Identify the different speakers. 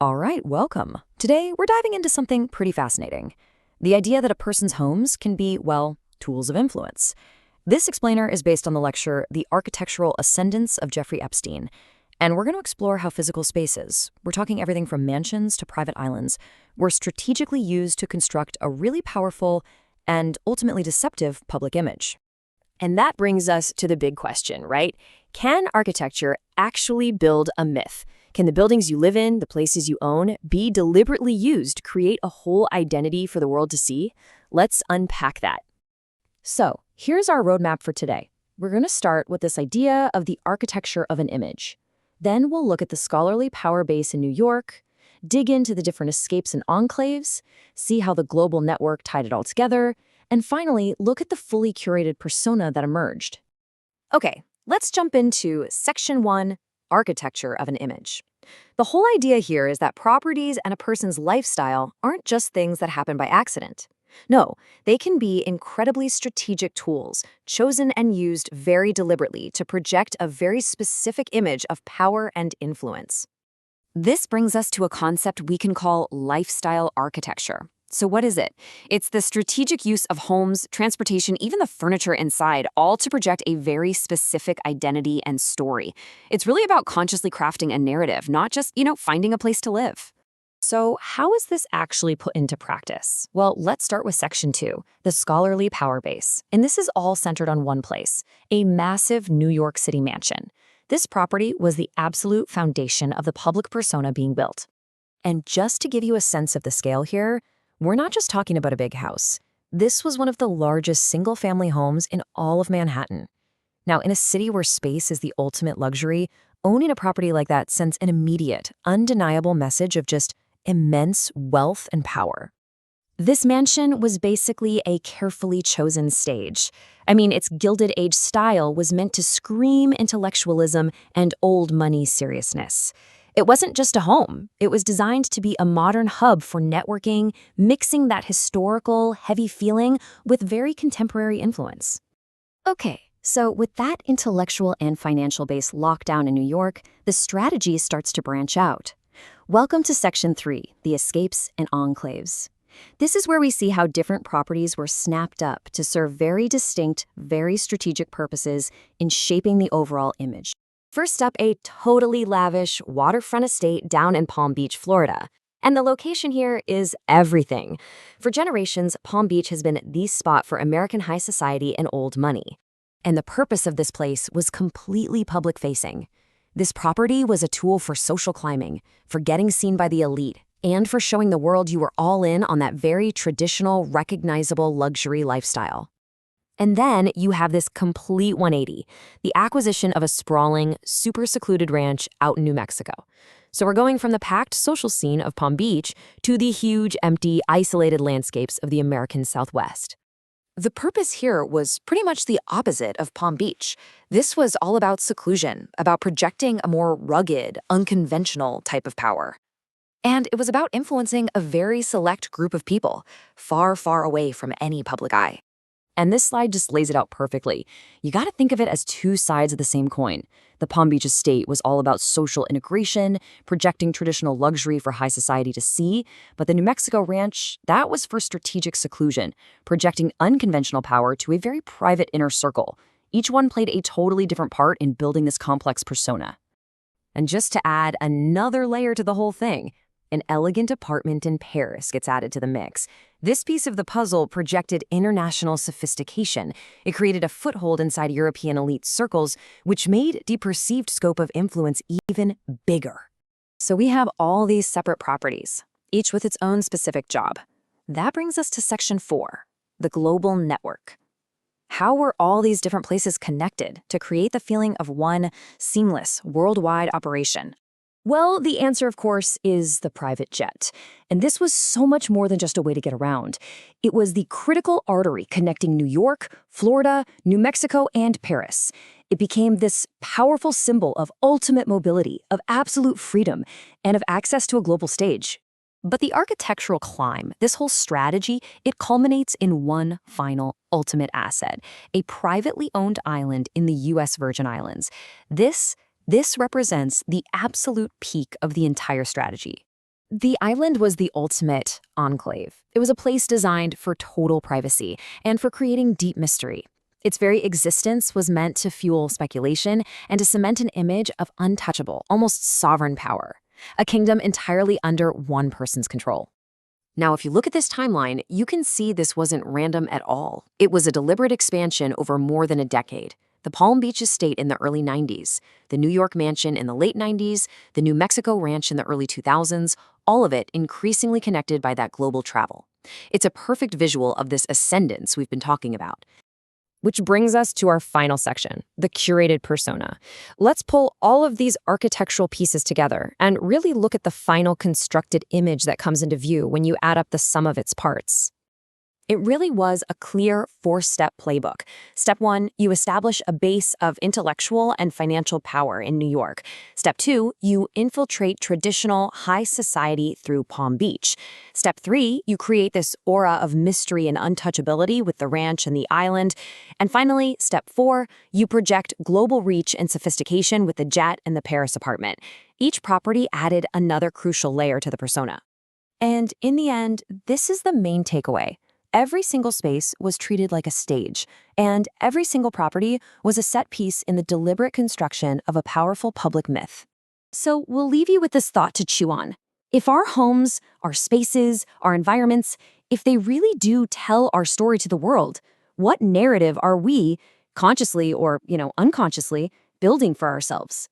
Speaker 1: All right, welcome. Today, we're diving into something pretty fascinating. The idea that a person's homes can be, well, tools of influence. This explainer is based on the lecture The Architectural Ascendance of Jeffrey Epstein, and we're going to explore how physical spaces, we're talking everything from mansions to private islands, were strategically used to construct a really powerful and ultimately deceptive public image.
Speaker 2: And that brings us to the big question, right? Can architecture actually build a myth? Can the buildings you live in, the places you own, be deliberately used to create a whole identity for the world to see? Let's unpack that. So, here's our roadmap for today. We're going to start with this idea of the architecture of an image. Then we'll look at the scholarly power base in New York, dig into the different escapes and enclaves, see how the global network tied it all together, and finally, look at the fully curated persona that emerged. Okay, let's jump into Section 1, Architecture of an Image. The whole idea here is that properties and a person's lifestyle aren't just things that happen by accident. No, they can be incredibly strategic tools, chosen and used very deliberately to project a very specific image of power and influence. This brings us to a concept we can call lifestyle architecture. So what is it? It's the strategic use of homes, transportation, even the furniture inside, all to project a very specific identity and story. It's really about consciously crafting a narrative, not just, finding a place to live. So how is this actually put into practice? Well, let's start with Section 2, the scholarly power base. And this is all centered on one place, a massive New York City mansion. This property was the absolute foundation of the public persona being built. And just to give you a sense of the scale here, we're not just talking about a big house. This was one of the largest single-family homes in all of Manhattan. Now, in a city where space is the ultimate luxury, owning a property like that sends an immediate, undeniable message of just immense wealth and power. This mansion was basically a carefully chosen stage. Its Gilded Age style was meant to scream intellectualism and old money seriousness. It wasn't just a home. It was designed to be a modern hub for networking, mixing that historical, heavy feeling with very contemporary influence. Okay, so with that intellectual and financial base locked down in New York, the strategy starts to branch out. Welcome to Section 3, the escapes and enclaves. This is where we see how different properties were snapped up to serve very distinct, very strategic purposes in shaping the overall image. First up, a totally lavish waterfront estate down in Palm Beach, Florida. And the location here is everything. For generations, Palm Beach has been the spot for American high society and old money. And the purpose of this place was completely public-facing. This property was a tool for social climbing, for getting seen by the elite, and for showing the world you were all in on that very traditional, recognizable luxury lifestyle. And then you have this complete 180, the acquisition of a sprawling, super secluded ranch out in New Mexico. So we're going from the packed social scene of Palm Beach to the huge, empty, isolated landscapes of the American Southwest. The purpose here was pretty much the opposite of Palm Beach. This was all about seclusion, about projecting a more rugged, unconventional type of power. And it was about influencing a very select group of people, far, far away from any public eye. And this slide just lays it out perfectly. You got to think of it as two sides of the same coin. The Palm Beach estate was all about social integration, projecting traditional luxury for high society to see, but the New Mexico ranch, that was for strategic seclusion, projecting unconventional power to a very private inner circle. Each one played a totally different part in building this complex persona. And just to add another layer to the whole thing, an elegant apartment in Paris gets added to the mix. This piece of the puzzle projected international sophistication. It created a foothold inside European elite circles, which made the perceived scope of influence even bigger. So we have all these separate properties, each with its own specific job. That brings us to Section 4, the global network. How were all these different places connected to create the feeling of one seamless, worldwide operation? Well, the answer, of course, is the private jet. And this was so much more than just a way to get around. It was the critical artery connecting New York, Florida, New Mexico, and Paris. It became this powerful symbol of ultimate mobility, of absolute freedom, and of access to a global stage. But the architectural climb, this whole strategy, it culminates in one final ultimate asset, a privately owned island in the U.S. Virgin Islands. This represents the absolute peak of the entire strategy.
Speaker 1: The island was the ultimate enclave. It was a place designed for total privacy and for creating deep mystery. Its very existence was meant to fuel speculation and to cement an image of untouchable, almost sovereign power, a kingdom entirely under one person's control.
Speaker 2: Now, if you look at this timeline, you can see this wasn't random at all. It was a deliberate expansion over more than a decade. The Palm Beach estate in the early 90s, the New York mansion in the late 90s, the New Mexico ranch in the early 2000s, all of it increasingly connected by that global travel. It's a perfect visual of this ascendance we've been talking about. Which brings us to our final section, the curated persona. Let's pull all of these architectural pieces together and really look at the final constructed image that comes into view when you add up the sum of its parts. It really was a clear four-step playbook. Step 1, you establish a base of intellectual and financial power in New York. Step 2, you infiltrate traditional high society through Palm Beach. Step 3, you create this aura of mystery and untouchability with the ranch and the island. And finally, step 4, you project global reach and sophistication with the jet and the Paris apartment. Each property added another crucial layer to the persona. And in the end, this is the main takeaway. Every single space was treated like a stage, and every single property was a set piece in the deliberate construction of a powerful public myth. So we'll leave you with this thought to chew on. If our homes, our spaces, our environments, if they really do tell our story to the world, what narrative are we, consciously or, unconsciously, building for ourselves?